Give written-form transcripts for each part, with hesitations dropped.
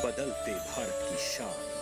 बदलते भारत की शान।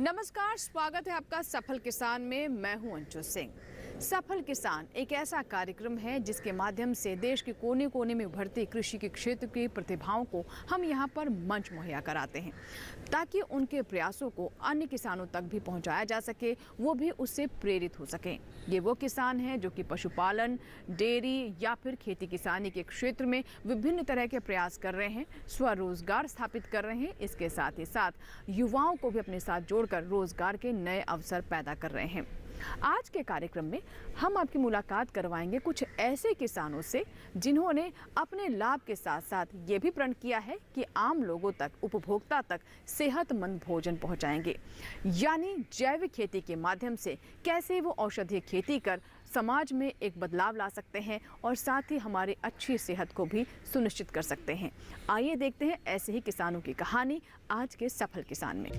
नमस्कार, स्वागत है आपका सफल किसान में। मैं हूं अंशु सिंह। सफल किसान एक ऐसा कार्यक्रम है जिसके माध्यम से देश के कोने कोने में उभरती कृषि के क्षेत्र की प्रतिभाओं को हम यहां पर मंच मुहैया कराते हैं ताकि उनके प्रयासों को अन्य किसानों तक भी पहुंचाया जा सके, वो भी उससे प्रेरित हो सकें। ये वो किसान हैं जो कि पशुपालन, डेयरी या फिर खेती किसानी के क्षेत्र में विभिन्न तरह के प्रयास कर रहे हैं, स्वरोजगार स्थापित कर रहे हैं। इसके साथ ही साथ युवाओं को भी अपने साथ जोड़कर रोजगार के नए अवसर पैदा कर रहे हैं। आज के कार्यक्रम में हम आपकी मुलाकात करवाएंगे कुछ ऐसे किसानों से जिन्होंने अपने लाभ के साथ साथ ये भी प्रण किया है कि आम लोगों तक, उपभोक्ता तक सेहतमंद भोजन पहुंचाएंगे। यानी जैविक खेती के माध्यम से कैसे वो औषधीय खेती कर समाज में एक बदलाव ला सकते हैं और साथ ही हमारी अच्छी सेहत को भी सुनिश्चित कर सकते हैं। आइए देखते हैं ऐसे ही किसानों की कहानी आज के सफल किसान में।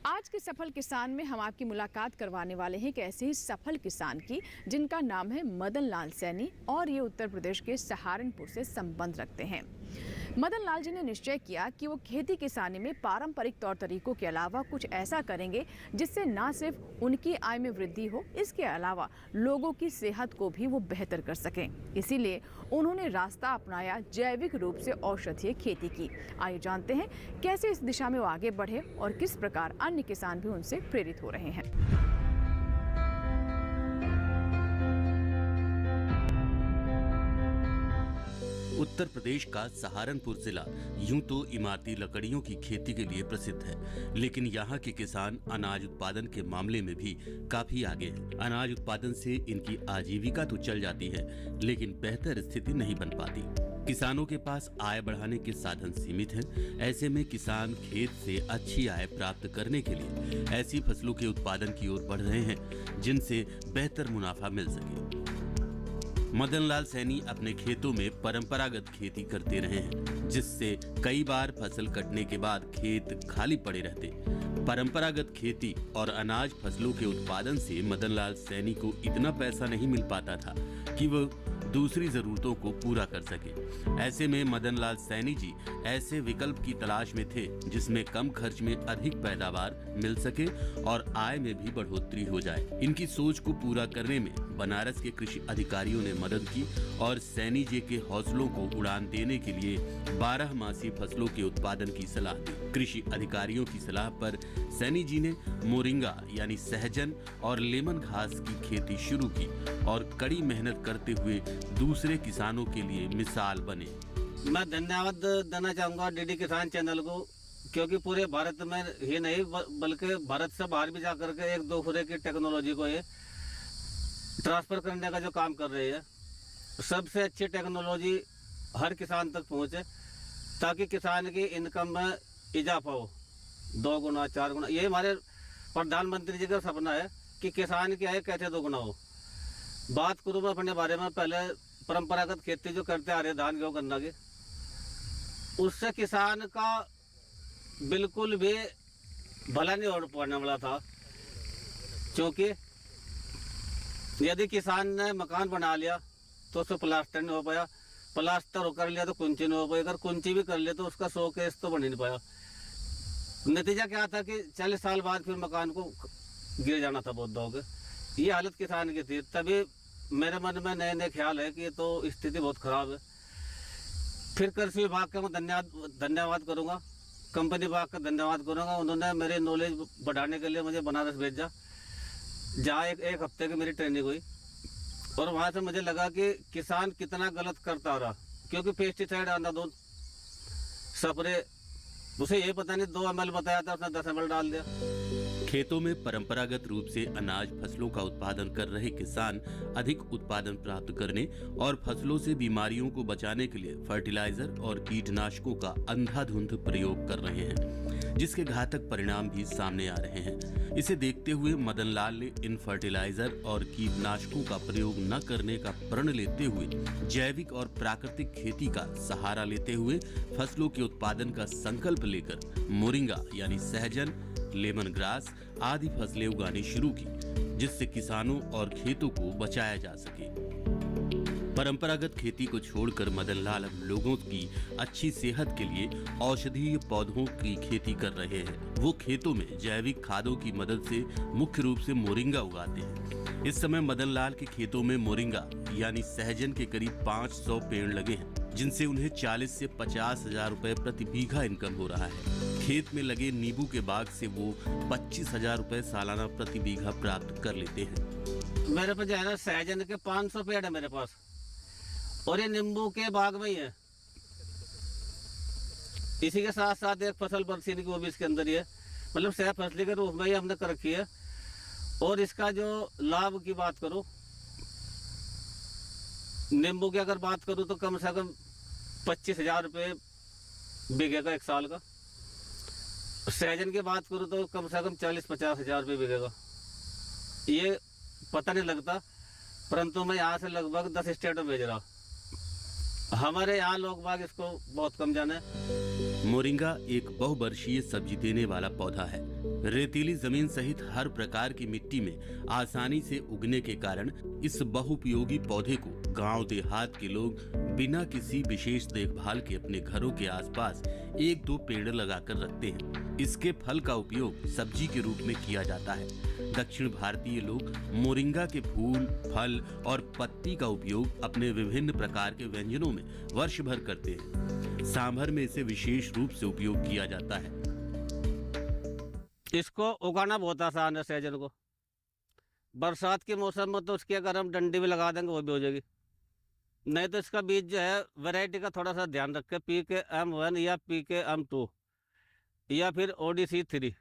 आज के सफल किसान में हम आपकी मुलाकात करवाने वाले हैं कि ऐसे ही सफल किसान की जिनका नाम है मदन लाल सैनी और ये उत्तर प्रदेश के सहारनपुर से संबंध रखते हैं। मदन लाल जी ने निश्चय किया कि वो खेती किसानी में पारंपरिक तौर तरीकों के अलावा कुछ ऐसा करेंगे जिससे ना सिर्फ उनकी आय में वृद्धि हो, इसके अलावा लोगों की सेहत को भी वो बेहतर कर सकें। इसीलिए उन्होंने रास्ता अपनाया, जैविक रूप से औषधीय खेती की। आइए जानते हैं कैसे इस दिशा में वो आगे बढ़े और किस प्रकार अन्य किसान भी उनसे प्रेरित हो रहे हैं। उत्तर प्रदेश का सहारनपुर जिला यूं तो इमारती लकड़ियों की खेती के लिए प्रसिद्ध है, लेकिन यहाँ के किसान अनाज उत्पादन के मामले में भी काफी आगे हैं। अनाज उत्पादन से इनकी आजीविका तो चल जाती है, लेकिन बेहतर स्थिति नहीं बन पाती। किसानों के पास आय बढ़ाने के साधन सीमित हैं। ऐसे में किसान खेत से अच्छी आय प्राप्त करने के लिए ऐसी फसलों के उत्पादन की ओर बढ़ रहे हैं जिनसे बेहतर मुनाफा मिल सके। मदन लाल सैनी अपने खेतों में परंपरागत खेती करते रहे हैं, जिससे कई बार फसल कटने के बाद खेत खाली पड़े रहते। परंपरागत खेती और अनाज फसलों के उत्पादन से मदन लाल सैनी को इतना पैसा नहीं मिल पाता था कि वह दूसरी जरूरतों को पूरा कर सके। ऐसे में मदन लाल सैनी जी ऐसे विकल्प की तलाश में थे जिसमें कम खर्च में अधिक पैदावार मिल सके और आय में भी बढ़ोतरी हो जाए। इनकी सोच को पूरा करने में बनारस के कृषि अधिकारियों ने मदद की और सैनी जी के हौसलों को उड़ान देने के लिए 12 मासी फसलों के उत्पादन की सलाह दी। कृषि अधिकारियों की सलाह पर सैनी जी ने मोरिंगा यानी सहजन और लेमन घास की खेती शुरू की और कड़ी मेहनत करते हुए दूसरे किसानों के लिए मिसाल बने। मैं धन्यवाद देना चाहूँगा डीडी किसान चैनल को, क्योंकि पूरे भारत में ही नहीं बल्कि भारत से बाहर भी जाकर के एक दूसरे की टेक्नोलॉजी को ये ट्रांसफर करने का जो काम कर रही है। सबसे अच्छी टेक्नोलॉजी हर किसान तक पहुँचे ताकि किसान की इनकम में इजाफा हो, 2 गुना 4 गुना। ये हमारे प्रधानमंत्री जी का सपना है कि किसान की आय कैसे 2 गुना हो। बात करूँ मैं अपने बारे में, पहले परंपरागत खेती जो करते आ रहे धान गेहूँ गन्ना की, उससे किसान का बिल्कुल भी भला नहीं हो पाने वाला था। क्योंकि यदि किसान ने मकान बना लिया तो उससे प्लास्टर नहीं हो पाया, प्लास्टर कर लिया तो कुंची नहीं हो पाई, अगर कुंची भी कर लिया तो उसका 100 केस तो बन ही नहीं पाया। नतीजा क्या था कि 40 साल बाद फिर मकान को गिर जाना था बहुत दो। ये हालत किसान की थी। तभी मेरे मन में नए नए ख्याल है कि ये तो स्थिति बहुत खराब है। फिर कृषि विभाग का मैं धन्यवाद करूंगा, कंपनी विभाग का धन्यवाद करूंगा। उन्होंने मेरी नॉलेज बढ़ाने के लिए मुझे बनारस भेजा, जहाँ एक हफ्ते की मेरी ट्रेनिंग हुई। और वहाँ से मुझे लगा कि किसान कितना गलत करता रहा, क्योंकि पेस्टिसाइड अंधाधुंध स्प्रे, उसे ये पता नहीं 2 ml बताया था, उसने 10 ml डाल दिया। खेतों में परंपरागत रूप से अनाज फसलों का उत्पादन कर रहे किसान अधिक उत्पादन प्राप्त करने और फसलों से बीमारियों को बचाने के लिए फर्टिलाइजर और कीटनाशकों का अंधाधुंध प्रयोग कर रहे हैं, जिसके घातक परिणाम भी सामने आ रहे हैं। इसे देखते हुए मदन लाल ने इन फर्टिलाइजर और कीटनाशकों का प्रयोग न करने का प्रण लेते हुए जैविक और प्राकृतिक खेती का सहारा लेते हुए फसलों के उत्पादन का संकल्प लेकर मोरिंगा यानी सहजन, लेमन ग्रास आदि फसलें उगानी शुरू की, जिससे किसानों और खेतों को बचाया जा सके। परंपरागत खेती को छोड़कर मदन लाल अब लोगों की अच्छी सेहत के लिए औषधीय पौधों की खेती कर रहे हैं। वो खेतों में जैविक खादों की मदद से मुख्य रूप से मोरिंगा उगाते हैं। इस समय मदन लाल के खेतों में मोरिंगा यानी सहजन के करीब 500 पेड़ लगे हैं, जिनसे उन्हें 40 से 50 हजार रुपए प्रति बीघा इनकम हो रहा है। खेत में लगे नींबू के बाग से वो 25 हजार रुपए सालाना प्रति बीघा प्राप्त कर लेते हैं। मेरे पास जो है ना, सहजन के 500 पेड़ है मेरे पास, और ये नींबू के बाग में ही है। इसी के साथ साथ एक फसल बरसीन की, वो भी इसके अंदर ही है, मतलब सह फसली के रूप में ही हमने कर रखी है। और इसका जो लाभ की बात करूं, नींबू की अगर बात करूं तो कम से कम 25 हजार रुपये बीघे का 1 साल का। सहजन की बात करूं तो कम से कम 40-50 हजार रुपये बीघे का। ये पता नहीं लगता, परंतु मैं यहाँ से लगभग 10 स्टेट में भेज रहा हूँ। हमारे यहाँ लोग बाग इसको बहुत कम जाने। मोरिंगा एक बहुवर्षीय सब्जी देने वाला पौधा है। रेतीली जमीन सहित हर प्रकार की मिट्टी में आसानी से उगने के कारण इस बहुपयोगी पौधे को गांव देहात के लोग बिना किसी विशेष देखभाल के अपने घरों के आसपास 1-2 पेड़ लगाकर रखते हैं। इसके फल का उपयोग सब्जी के रूप में किया जाता है। दक्षिण भारतीय लोग मोरिंगा के फूल, फल और पत्ती का उपयोग अपने विभिन्न प्रकार के व्यंजनों में वर्ष भर करते हैं। सांभर में इसे विशेष रूप से उपयोग किया जाता है। इसको उगाना बहुत आसान है सहजन को। बरसात के मौसम में तो उसकी अगर हम डंडी भी लगा देंगे वो भी हो जाएगी। नहीं तो इसका बीज जो है वैरायटी का थोड़ा सा ध्यान रखें, PKM1 या PKM2 या फिर ODC3,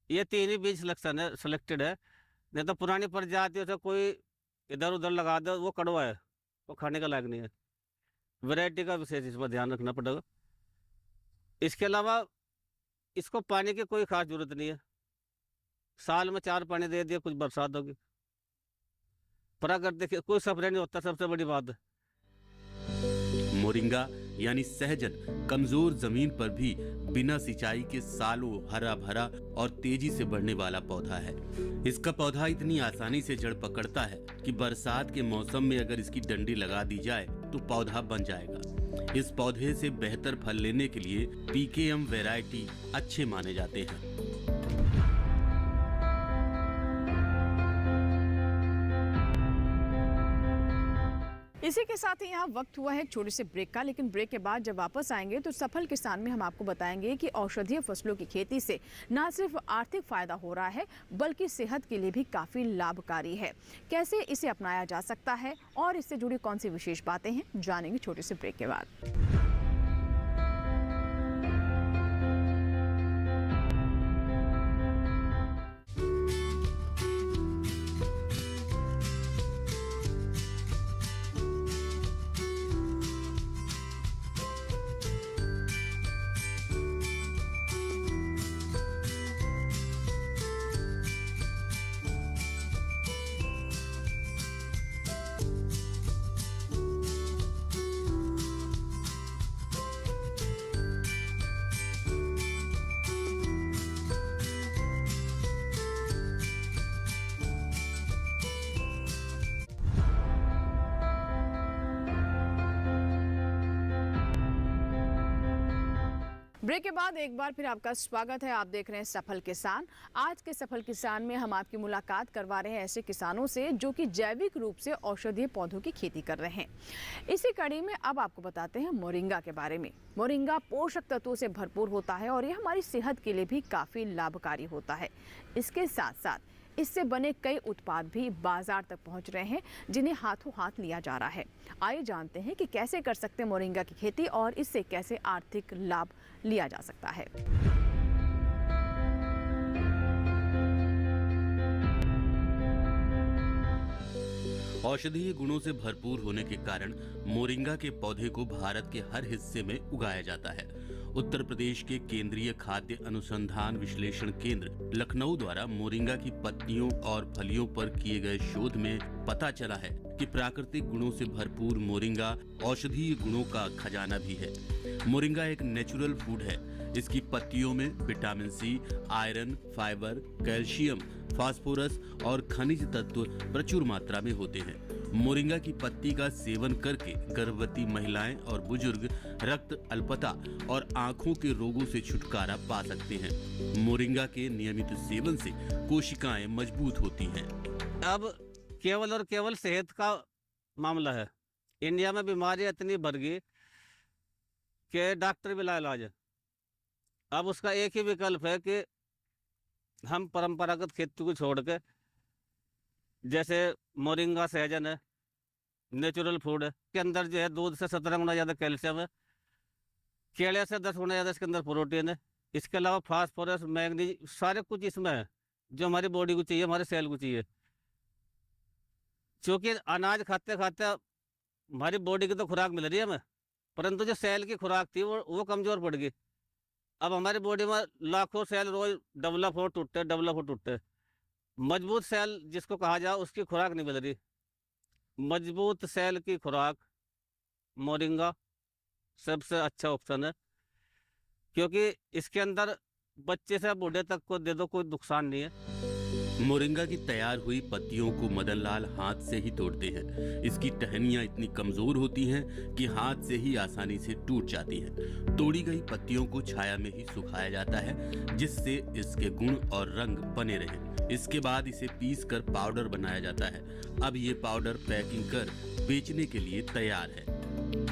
ये 3 ही बीज सिलेक्टेड है। नहीं तो पुरानी प्रजातियों से कोई इधर उधर लगा दो, वो कड़वा है, वो खाने का लायक नहीं है। वैरायटी का विशेष इस पर ध्यान रखना पड़ेगा। इसके अलावा इसको पानी की कोई खास जरूरत नहीं है। साल में 4 पानी दे दिए, कुछ बरसात होगी, प्राकृतिक कोई स्प्रे नहीं होता, सबसे बड़ी बात है। मोरिंगा यानी सहजन कमजोर जमीन पर भी बिना सिंचाई के सालों हरा भरा और तेजी से बढ़ने वाला पौधा है। इसका पौधा इतनी आसानी से जड़ पकड़ता है कि बरसात के मौसम में अगर इसकी डंडी लगा दी जाए तो पौधा बन जाएगा। इस पौधे से बेहतर फल लेने के लिए PKM वैरायटी अच्छे माने जाते हैं। इसी के साथ ही यहाँ वक्त हुआ है एक छोटे से ब्रेक का, लेकिन ब्रेक के बाद जब वापस आएंगे तो सफल किसान में हम आपको बताएंगे कि औषधीय फसलों की खेती से न सिर्फ आर्थिक फायदा हो रहा है बल्कि सेहत के लिए भी काफी लाभकारी है। कैसे इसे अपनाया जा सकता है और इससे जुड़ी कौन सी विशेष बातें हैं, जानेंगे छोटे से ब्रेक के बाद। ब्रेक के बाद एक बार फिर आपका स्वागत है। आप देख रहे हैं सफल किसान। आज के सफल किसान में हम आपकी मुलाकात करवा रहे हैं ऐसे किसानों से जो कि जैविक रूप से औषधीय पौधों की खेती कर रहे हैं। इसी कड़ी में अब आपको बताते हैं मोरिंगा के बारे में। मोरिंगा पोषक तत्वों से भरपूर होता है और ये हमारी सेहत के लिए भी काफ़ी लाभकारी होता है। इसके साथ साथ इससे बने कई उत्पाद भी बाजार तक पहुंच रहे हैं जिन्हें हाथों हाथ लिया जा रहा है। आइए जानते हैं कि कैसे कर सकते हैं मोरिंगा की खेती और इससे कैसे आर्थिक लाभ लिया जा सकता है। औषधीय गुणों से भरपूर होने के कारण मोरिंगा के पौधे को भारत के हर हिस्से में उगाया जाता है। उत्तर प्रदेश के केंद्रीय खाद्य अनुसंधान विश्लेषण केंद्र लखनऊ द्वारा मोरिंगा की पत्तियों और फलियों पर किए गए शोध में पता चला है कि प्राकृतिक गुणों से भरपूर मोरिंगा औषधीय गुणों का खजाना भी है। मोरिंगा एक नेचुरल फूड है। इसकी पत्तियों में vitamin C, iron, fibre, calcium, phosphorus और खनिज तत्व प्रचुर मात्रा में होते हैं। मोरिंगा की पत्ती का सेवन करके गर्भवती महिलाएं और बुजुर्ग रक्त अल्पता और आंखों के रोगों से छुटकारा पा सकते हैं। मोरिंगा के नियमित सेवन से कोशिकाएं मजबूत होती हैं। अब केवल और केवल सेहत का मामला है। इंडिया में बीमारियां इतनी बढ़ गई कि डॉक्टर भी लाइलाज है। अब उसका एक ही विकल्प है कि हम परंपरागत खेती को छोड़ के, जैसे मोरिंगा सहजन है, नेचुरल फूड है, के अंदर जो है दूध से 17 गुना ज़्यादा कैल्शियम है, केले से 10 गुना ज़्यादा इसके अंदर प्रोटीन है। इसके अलावा फास्फोरस, मैग्नीज, सारे कुछ इसमें है जो हमारी बॉडी को चाहिए, हमारे सेल को चाहिए। क्योंकि अनाज खाते खाते हमारी बॉडी की तो खुराक मिल रही है हमें, परंतु जो सेल की खुराक थी वो कमज़ोर पड़ गई। अब हमारी बॉडी में लाखों सेल रोज डेवलप हो टूटते। मजबूत सेल जिसको कहा जाए उसकी खुराक नहीं मिल रही। मजबूत सेल की खुराक मोरिंगा सबसे अच्छा ऑप्शन है, क्योंकि इसके अंदर बच्चे से बूढ़े तक को दे दो, कोई नुकसान नहीं है। मोरिंगा की तैयार हुई पत्तियों को मदनलाल हाथ से ही तोड़ते हैं। इसकी टहनियां इतनी कमजोर होती हैं कि हाथ से ही आसानी से टूट जाती हैं। तोड़ी गई पत्तियों को छाया में ही सुखाया जाता है जिससे इसके गुण और रंग बने रहें। इसके बाद इसे पीस कर पाउडर बनाया जाता है। अब ये पाउडर पैकिंग कर बेचने के लिए तैयार है।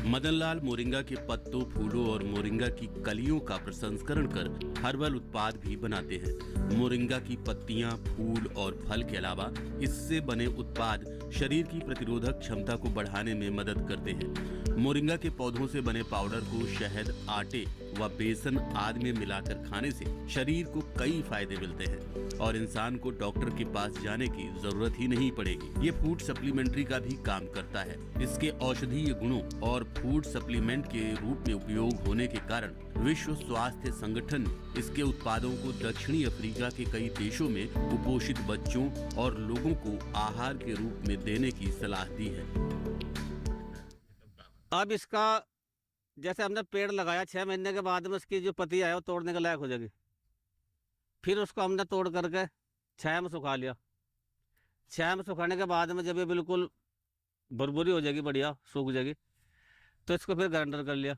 मदनलाल मोरिंगा के पत्तों, फूलों और मोरिंगा की कलियों का प्रसंस्करण कर हर्बल उत्पाद भी बनाते हैं। मोरिंगा की पत्तियां, फूल और फल के अलावा इससे बने उत्पाद शरीर की प्रतिरोधक क्षमता को बढ़ाने में मदद करते हैं। मोरिंगा के पौधों से बने पाउडर को शहद, आटे व बेसन आदि में मिलाकर खाने से शरीर को कई फायदे मिलते हैं और इंसान को डॉक्टर के पास जाने की जरूरत ही नहीं पड़ेगी। ये फूड सप्लीमेंट्री का भी काम करता है। इसके औषधीय गुणों और फूड सप्लीमेंट के रूप में उपयोग होने के कारण विश्व स्वास्थ्य संगठन इसके उत्पादों को दक्षिणी अफ्रीका के कई देशों में कुपोषित बच्चों और लोगों को आहार के रूप में देने की सलाह दी है। अब इसका जैसे हमने पेड़ लगाया, 6 महीने के बाद में उसकी जो पत्ती है वो तोड़ने के लायक हो जाएगी। फिर उसको हमने तोड़ करके छाया में सुखा लिया। छाया में सुखाने के बाद में जब ये बिल्कुल भुरभुरी हो जाएगी, बढ़िया सूख जाएगी, तो इसको फिर ग्राइंडर कर लिया।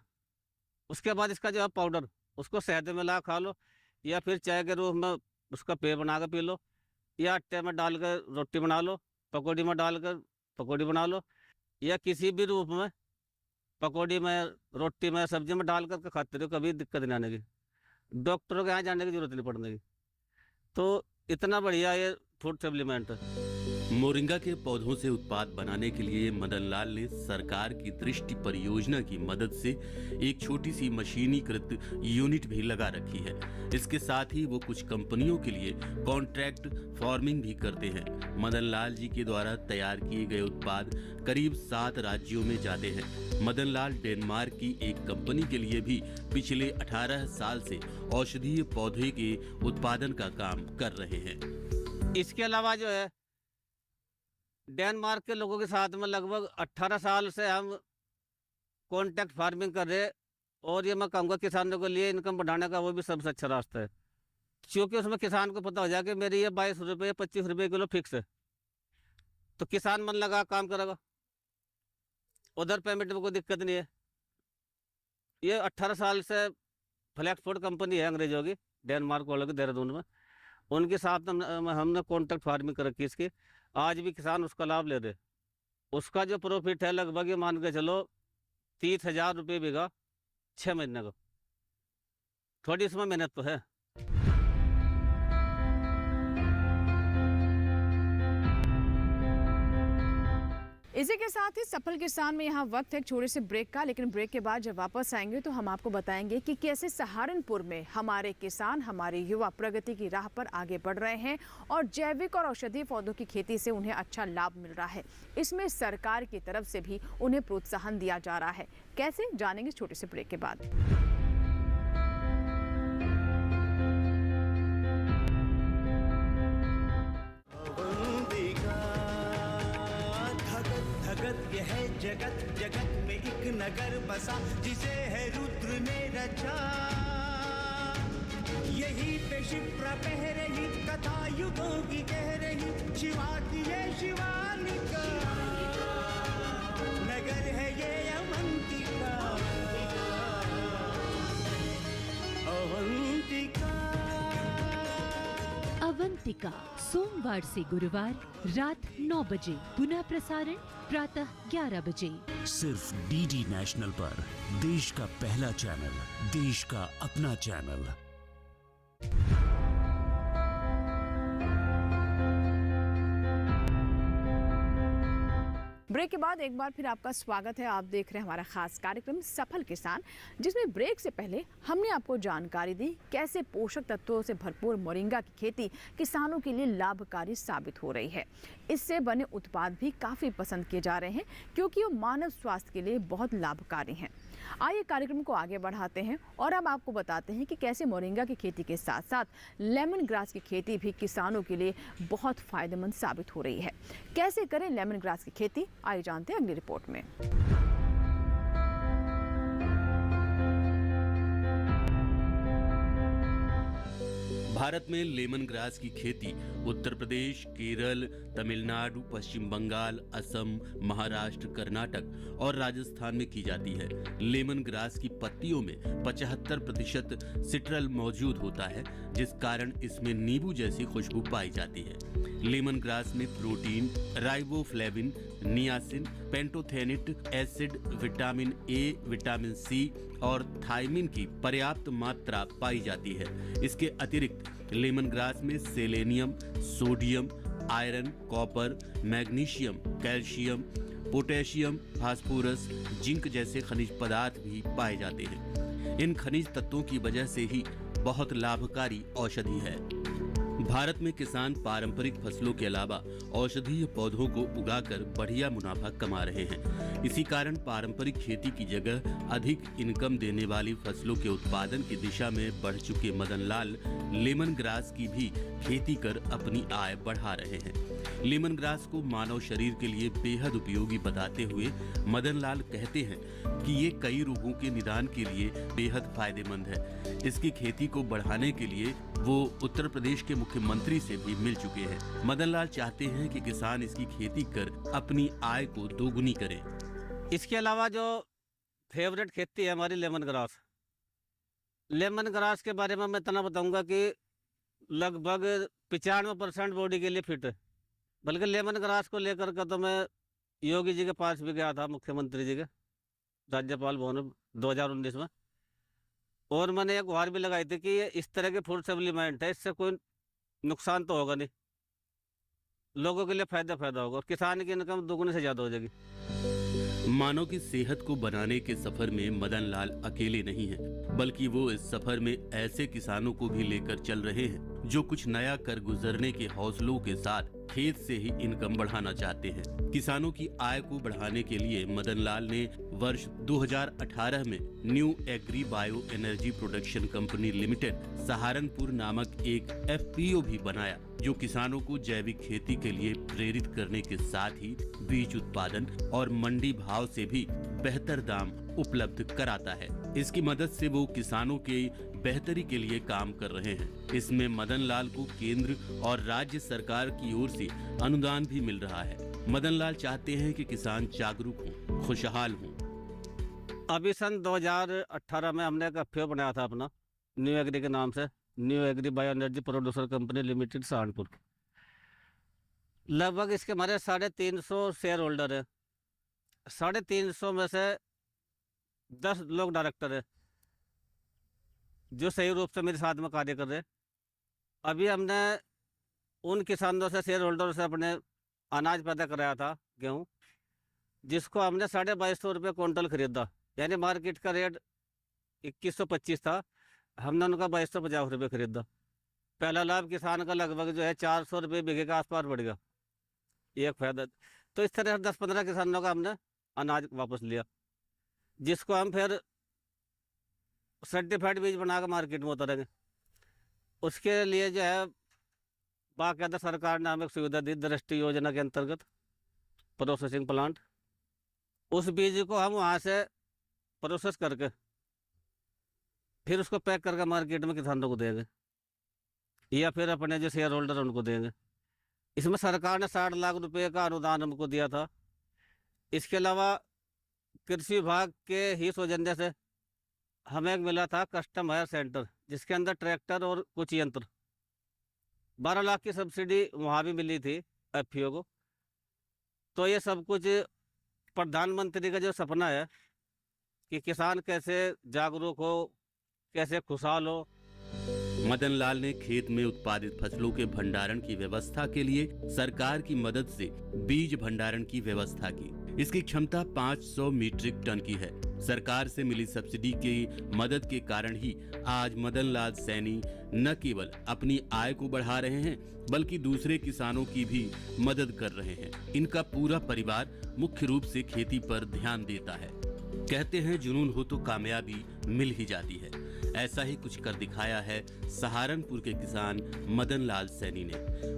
उसके बाद इसका जो है पाउडर, उसको शहद में मिला खा लो, या फिर चाय के रूप में उसका पेय बना कर पी लो, या आटे में डालकर रोटी बना लो, पकौड़ी में डालकर पकौड़ी बना लो, या किसी भी रूप में पकौड़ी में, रोटी में, सब्जी में डाल करके खाते रहो, कभी दिक्कत नहीं आने की। डॉक्टरों के यहाँ जाने की जरूरत नहीं पड़ने की। तो इतना बढ़िया ये फूड सप्लीमेंट है। मोरिंगा के पौधों से उत्पाद बनाने के लिए मदनलाल ने सरकार की दृष्टि परियोजना की मदद से एक छोटी सी मशीनीकृत यूनिट भी लगा रखी है। इसके साथ ही वो कुछ कंपनियों के लिए कॉन्ट्रैक्ट फार्मिंग भी करते हैं। मदनलाल जी के द्वारा तैयार किए गए उत्पाद करीब 7 राज्यों में जाते हैं। मदनलाल डेनमार्क की एक कंपनी के लिए भी पिछले 18 साल से औषधीय पौधे के उत्पादन का काम कर रहे हैं। इसके अलावा जो है डेनमार्क के लोगों के साथ में लगभग 18 साल से हम कॉन्ट्रैक्ट फार्मिंग कर रहे हैं, और ये मैं कहूँगा किसानों के लिए इनकम बढ़ाने का वो भी सबसे अच्छा रास्ता है, क्योंकि उसमें किसान को पता हो जाए कि मेरी ये 22 रुपये 25 रुपये किलो फिक्स है, तो किसान मन लगा काम करेगा, उधर पेमेंट में कोई दिक्कत नहीं है। ये 18 साल से फ्लैक्सफूड कंपनी है अंग्रेजों की, डेनमार्क वालों की, देहरादून में। उनके साथ हमने कॉन्ट्रैक्ट फार्मिंग कर रखी इसकी। आज भी किसान उसका लाभ ले रहे। उसका जो प्रॉफिट है लगभग ये मान के चलो 30,000 रुपये बीघा 6 महीने को। थोड़ी इसमें मेहनत तो है। इसी के साथ ही सफल किसान में यहाँ वक्त है एक छोटे से ब्रेक का, लेकिन ब्रेक के बाद जब वापस आएंगे तो हम आपको बताएंगे कि कैसे सहारनपुर में हमारे किसान, हमारे युवा प्रगति की राह पर आगे बढ़ रहे हैं और जैविक और औषधीय पौधों की खेती से उन्हें अच्छा लाभ मिल रहा है। इसमें सरकार की तरफ से भी उन्हें प्रोत्साहन दिया जा रहा है। कैसे, जानेंगे छोटे से ब्रेक के बाद। ये है जगत, जगत में एक नगर बसा जिसे है रुद्र ने रचा। यही पे शिप्रा बह रही, कथा युगों की कह रही, शिवा की ये शिवालिका। नगर है ये अवंतिका, अवंतिका। अवंतिका सोमवार से गुरुवार रात 9 बजे, पुनः प्रसारण प्रातः 11 बजे, सिर्फ डीडी नेशनल पर। देश का पहला चैनल, देश का अपना चैनल। ब्रेक के बाद एक बार फिर आपका स्वागत है। आप देख रहे हैं हमारा खास कार्यक्रम सफल किसान, जिसमें ब्रेक से पहले हमने आपको जानकारी दी कैसे पोषक तत्वों से भरपूर मोरिंगा की खेती किसानों के लिए लाभकारी साबित हो रही है। इससे बने उत्पाद भी काफ़ी पसंद किए जा रहे हैं क्योंकि वो मानव स्वास्थ्य के लिए बहुत लाभकारी हैं। आइए कार्यक्रम को आगे बढ़ाते हैं और अब आपको बताते हैं कि कैसे मोरिंगा की खेती के साथ साथ लेमन ग्रास की खेती भी किसानों के लिए बहुत फायदेमंद साबित हो रही है। कैसे करें लेमन ग्रास की खेती, आइए जानते हैं अगली रिपोर्ट में। भारत में लेमन ग्रास की खेती उत्तर प्रदेश, केरल, तमिलनाडु, पश्चिम बंगाल, असम, महाराष्ट्र, कर्नाटक और राजस्थान में की जाती है। लेमन ग्रास की पत्तियों में 75% सिट्रल मौजूद होता है, जिस कारण इसमें नींबू जैसी खुशबू पाई जाती है। लेमन ग्रास में protein, riboflavin, niacin, pantothenic acid, vitamin A, vitamin C और थायमिन की पर्याप्त मात्रा पाई जाती है। इसके अतिरिक्त लेमन ग्रास में selenium, sodium, iron, copper, magnesium, calcium, potassium, phosphorus, zinc जैसे खनिज पदार्थ भी पाए जाते हैं। इन खनिज तत्वों की वजह से ही बहुत लाभकारी औषधि है। भारत में किसान पारंपरिक फसलों के अलावा औषधीय पौधों को उगाकर बढ़िया मुनाफा कमा रहे हैं। इसी कारण पारंपरिक खेती की जगह अधिक इनकम देने वाली फसलों के उत्पादन की दिशा में बढ़ चुके मदन लाल लेमन ग्रास की भी खेती कर अपनी आय बढ़ा रहे हैं। लेमन ग्रास को मानव शरीर के लिए बेहद उपयोगी बताते हुए मदन लाल कहते हैं कि ये कई रोगों के निदान के लिए बेहद फायदेमंद है। इसकी खेती को बढ़ाने के लिए वो उत्तर प्रदेश के मुख्यमंत्री से भी मिल चुके हैं। मदन लाल चाहते हैं कि किसान इसकी खेती कर अपनी आय को दोगुनी करें। इसके अलावा जो फेवरेट खेती है हमारी लेमन ग्रास। लेमन ग्रास के बारे में मैं इतना बताऊंगा कि लगभग 95% बॉडी के लिए फिट है। बल्कि लेमन ग्रास को लेकर के तो मैं योगी जी के पास भी गया था, मुख्यमंत्री जी के राज्यपाल भवन में 2019 में, और मैंने एक गुहार भी लगाई थी कि ये इस तरह के फूड सप्लीमेंट है, इससे कोई नुकसान तो होगा नहीं, लोगों के लिए फायदा होगा और किसान की इनकम दोगुनी से ज़्यादा हो जाएगी। मानव की सेहत को बनाने के सफर में मदन लाल अकेले नहीं हैं, बल्कि वो इस सफर में ऐसे किसानों को भी लेकर चल रहे हैं जो कुछ नया कर गुजरने के हौसलों के साथ खेत से ही इनकम बढ़ाना चाहते हैं। किसानों की आय को बढ़ाने के लिए मदन लाल ने वर्ष 2018 में new agri bio energy production company limited Saharanpur नामक एक FPO भी बनाया, जो किसानों को जैविक खेती के लिए प्रेरित करने के साथ ही बीज उत्पादन और मंडी भाव से भी बेहतर दाम उपलब्ध कराता है। इसकी मदद से वो किसानों के बेहतरी के लिए काम कर रहे हैं। इसमें मदन लाल को केंद्र और राज्य सरकार की ओर से अनुदान भी मिल रहा है। मदन लाल चाहते हैं कि किसान जागरूक हों, खुशहाल हों। अभी सन 2018 में हमने एक FPO बनाया था अपना न्यू एग्री के नाम से, new agri bio energy producer company limited Saharanpur. लगभग इसके हमारे 350 शेयर होल्डर है। 350 में से 10 लोग डायरेक्टर है जो सही रूप से मेरे साथ में कार्य कर रहे हैं। अभी हमने उन किसानों से, शेयर होल्डर से अपने अनाज पैदा कराया था, गेहूँ, जिसको हमने 2250 रुपये क्विंटल खरीदा, यानी मार्केट का रेट 2125 था, हमने उनका 2250 रुपये खरीदा। पहला लाभ किसान का लगभग जो है 400 रुपये बीघे के आसपास बढ़ गया, एक फायदा। तो इस तरह 10-15 किसानों का हमने अनाज वापस लिया, जिसको हम फिर सर्टिफाइड बीज बना कर मार्केट में उतारेंगे। उसके लिए जो है बाकायदा सरकार ने हमें सुविधा दी, दृष्टि योजना के अंतर्गत प्रोसेसिंग प्लांट। उस बीज को हम वहाँ से प्रोसेस करके फिर उसको पैक करके मार्केट में किसानों को देंगे, या फिर अपने जो शेयर होल्डर उनको देंगे। इसमें सरकार ने 60 लाख रुपए का अनुदान हमको दिया था। इसके अलावा कृषि विभाग के ही सौजन्य से हमें मिला था कस्टम हायर सेंटर, जिसके अंदर ट्रैक्टर और कुछ यंत्र, 12 लाख की सब्सिडी वहाँ भी मिली थी एफपीओ को। तो ये सब कुछ प्रधानमंत्री का जो सपना है कि किसान कैसे जागरूक हो, कैसे खुशहाल हो। मदन लाल ने खेत में उत्पादित फसलों के भंडारण की व्यवस्था के लिए सरकार की मदद से बीज भंडारण की व्यवस्था की। इसकी क्षमता 500 मीट्रिक टन की है। सरकार से मिली सब्सिडी की मदद के कारण ही आज मदन लाल सैनी न केवल अपनी आय को बढ़ा रहे हैं, बल्कि दूसरे किसानों की भी मदद कर रहे हैं। इनका पूरा परिवार मुख्य रूप से खेती पर ध्यान देता है। कहते हैं जुनून हो तो कामयाबी मिल ही जाती है। ऐसा ही कुछ कर दिखाया है सहारनपुर के किसान मदन लाल सैनी ने।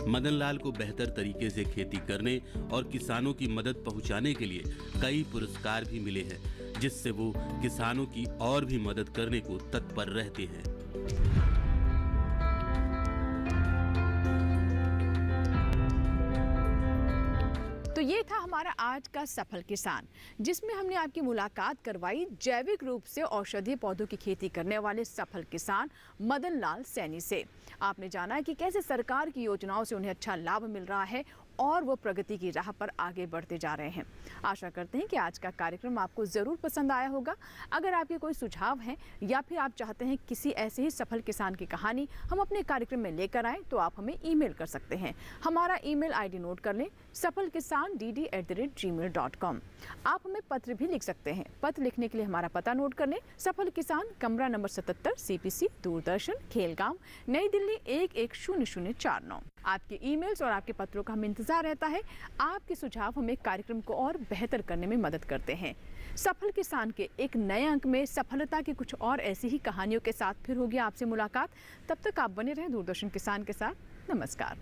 मदन लाल को बेहतर तरीके से खेती करने और किसानों की मदद पहुंचाने के लिए कई पुरस्कार भी मिले हैं, जिससे वो किसानों की और भी मदद करने को तत्पर रहते हैं। तो ये था हमारा आज का सफल किसान, जिसमें हमने आपकी मुलाकात करवाई जैविक रूप से औषधीय पौधों की खेती करने वाले सफल किसान मदन लाल सैनी से। आपने जाना कि कैसे सरकार की योजनाओं से उन्हें अच्छा लाभ मिल रहा है और वो प्रगति की राह पर आगे बढ़ते जा रहे हैं। आशा करते हैं कि आज का कार्यक्रम आपको ज़रूर पसंद आया होगा। अगर आपके कोई सुझाव हैं या फिर आप चाहते हैं किसी ऐसे ही सफल किसान की कहानी हम अपने कार्यक्रम में लेकर आएँ, तो आप हमें ईमेल कर सकते हैं। हमारा ईमेल आईडी नोट कर लें, safalkisan@gmail.com। आप हमें पत्र भी लिख सकते हैं। पत्र लिखने के लिए हमारा पता नोट कर लें, सफल किसान, कमरा नंबर 77, CPC, दूरदर्शन, खेलगांव, नई दिल्ली 110049। आपके ईमेल्स और आपके पत्रों का हमें इंतजार रहता है। आपके सुझाव हमें कार्यक्रम को और बेहतर करने में मदद करते हैं। सफल किसान के एक नए अंक में सफलता की कुछ और ऐसी ही कहानियों के साथ फिर होगी आपसे मुलाकात। तब तक आप बने रहें दूरदर्शन किसान के साथ। नमस्कार।